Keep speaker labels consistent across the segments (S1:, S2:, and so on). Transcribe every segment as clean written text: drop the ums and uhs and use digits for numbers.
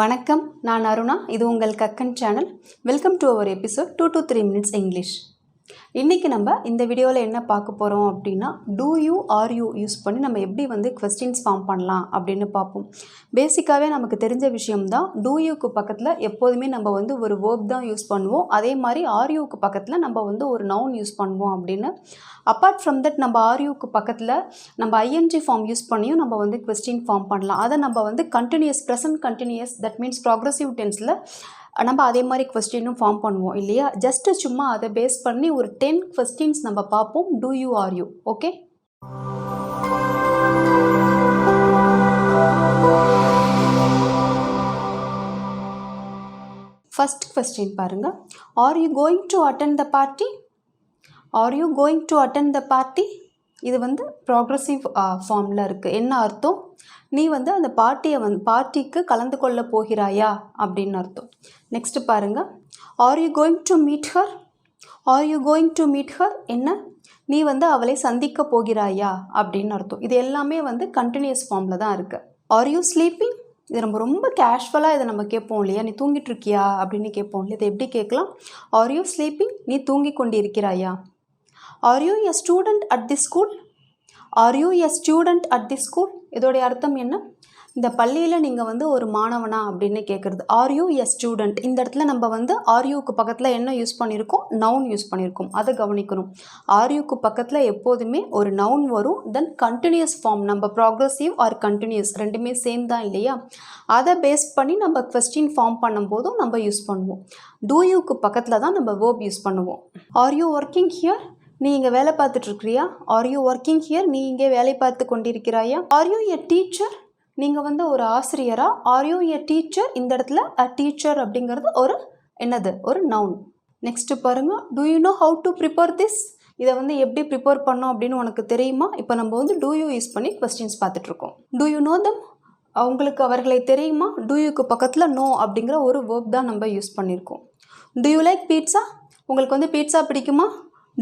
S1: வணக்கம், நான் அருணா. இது உங்கள் Kakkan channel. Welcome to our episode 2 to 3 minutes English. இன்றைக்கி நம்ம இந்த வீடியோவில் என்ன பார்க்க போகிறோம் அப்படின்னா, do you are you use பண்ணி நம்ம எப்படி கொஸ்டின்ஸ் ஃபார்ம் பண்ணலாம் அப்படின்னு பார்ப்போம். பேசிக்காகவே நமக்கு தெரிஞ்ச விஷயம்தான். டூ யூக்கு பக்கத்தில் எப்போதுமே நம்ம ஒரு வேர்ப் தான் யூஸ் பண்ணுவோம். அதே மாதிரி ஆர் யூக்கு பக்கத்தில் நம்ம ஒரு நவுன் யூஸ் பண்ணுவோம் அப்படின்னு. அப்பார்ட் ஃப்ரம் தட் நம்ம ஆர் யூக்கு பக்கத்தில் நம்ம ஐஎன்ஜி ஃபார்ம் யூஸ் பண்ணியும் நம்ம கொஸ்டின் ஃபார்ம் பண்ணலாம். அதை நம்ம continuous, present continuous, that means progressive டென்ஸில் நம்ம அதே மாதிரி கொஸ்டினும் ஃபார்ம் பண்ணுவோம் இல்லையா. ஜஸ்ட்டு சும்மா அதை பேஸ் பண்ணி ஒரு 10 கொஸ்டின்ஸ் நம்ம பார்ப்போம். Do you are you. Okay, first question பாருங்க. Are you going to attend the party? Are you going to attend the party? இது ப்ராக்ரஸிவ் ஃபார்மில் இருக்குது. என்ன அர்த்தம்? நீ அந்த பார்ட்டிக்கு கலந்து கொள்ள போகிறாயா அப்படின்னு அர்த்தம். நெக்ஸ்ட் பாருங்கள். R you going to meet her? R you going to meet her என்ன? நீ அவளை சந்திக்க போகிறாயா அப்படின்னு அர்த்தம். இது எல்லாமே கண்டினியூஸ் ஃபார்மில் தான் இருக்குது. R you sleeping? இது நம்ம ரொம்ப கேஷுவலாக இதை நம்ம கேட்போம் இல்லையா. நீ தூங்கிட்டு இருக்கியா அப்படின்னு கேட்போம் இல்லையா. இதை எப்படி கேட்கலாம்? Are you sleeping? நீ தூங்கி கொண்டு இருக்கிறாயா? Are you a student at the school? Are you a student at the school? இதோடைய அர்த்தம் என்ன? இந்த பள்ளியில் நீங்கள் ஒரு மாணவனா அப்படின்னு கேட்குறது. R you a student? இந்த இடத்துல நம்ம ஆர் யூக்கு பக்கத்தில் என்ன யூஸ் பண்ணியிருக்கோம்? நவுன் யூஸ் பண்ணியிருக்கோம். அதை கவனிக்கணும். ஆர் யூக்கு பக்கத்தில் எப்போதுமே ஒரு நவுன் வரும். தென் கண்டினியூஸ் ஃபார்ம், நம்ம ப்ராக்ரஸிவ் ஆர் கண்டினியூஸ் ரெண்டுமே சேம் தான் இல்லையா. அதை பேஸ் பண்ணி நம்ம கொஸ்டின் ஃபார்ம் பண்ணும்போதும் நம்ம யூஸ் பண்ணுவோம். டூ யூக்கு பக்கத்தில் தான் நம்ம வேர்ப் யூஸ் பண்ணுவோம். Are you working here? நீ இங்கே வேலை பார்த்துட்ருக்கிறியா? Are you working here? நீ இங்கே வேலை பார்த்து கொண்டிருக்கிறாயா? Are you a teacher? நீங்கள் ஒரு ஆசிரியரா? Are you a teacher? இந்த இடத்துல அ டீச்சர் அப்படிங்கிறது ஒரு நவுன். நெக்ஸ்ட்டு பாருங்கள். Do you know how to prepare this? இதை எப்படி ப்ரிப்பேர் பண்ணோம் அப்படின்னு உனக்கு தெரியுமா? இப்போ நம்ம டூ யூ யூஸ் பண்ணி கொஸ்டின்ஸ் பார்த்துட்ருக்கோம். டூ யூ நோ தம்? அவங்களுக்கு அவர்களை தெரியுமா? டூ யூக்கு பக்கத்தில் நோ அப்படிங்கிற ஒரு வேர்ப் தான் நம்ம யூஸ் பண்ணியிருக்கோம். Do you like pizza? உங்களுக்கு பீட்சா பிடிக்குமா?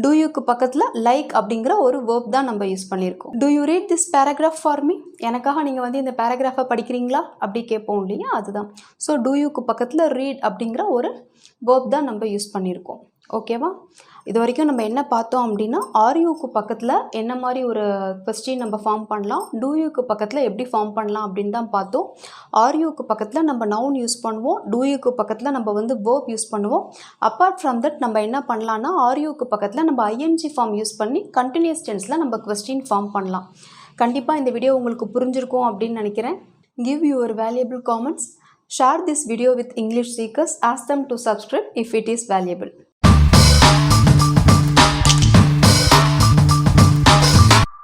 S1: டூ யூக்கு பக்கத்தில் லைக் அப்படிங்கிற ஒரு வேர்ப் தான் நம்ம யூஸ் பண்ணியிருக்கோம். Do you read this paragraph for me? எனக்காக நீங்கள் இந்த பேராகிராஃபை படிக்கிறீங்களா அப்படி கேட்போம் இல்லையா, அதுதான். ஸோ டூ யூக்கு பக்கத்தில் ரீட் அப்படிங்கிற ஒரு வேர்ப் தான் நம்ம யூஸ் பண்ணியிருக்கோம். ஓகேவா? இது வரைக்கும் நம்ம என்ன பார்த்தோம் அப்படின்னா, ஆர் யூக்கு பக்கத்தில் என்ன மாதிரி ஒரு கொஸ்டின் நம்ம ஃபார்ம் பண்ணலாம், டூ யூக்கு பக்கத்தில் எப்படி ஃபார்ம் பண்ணலாம் அப்படின்னு தான் பார்த்தோம். ஆர் யூக்கு பக்கத்தில் நம்ம நவுன் யூஸ் பண்ணுவோம். டூ யூக்கு பக்கத்தில் நம்ம வேர்ப் யூஸ் பண்ணுவோம். அப்பார்ட் ஃப்ரம் தட் நம்ம என்ன பண்ணலான்னா, ஆர் யூக்கு பக்கத்தில் நம்ம ஐஎன்ஜி ஃபார்ம் யூஸ் பண்ணி கண்டினியூஸ் டென்ஸில் நம்ம கொஸ்டின் ஃபார்ம் பண்ணலாம். கண்டிப்பாக இந்த வீடியோ உங்களுக்கு புரிஞ்சிருக்கும் அப்படின்னு நினைக்கிறேன். Give your valuable comments. Share this video with English seekers. Ask them to subscribe if it is valuable.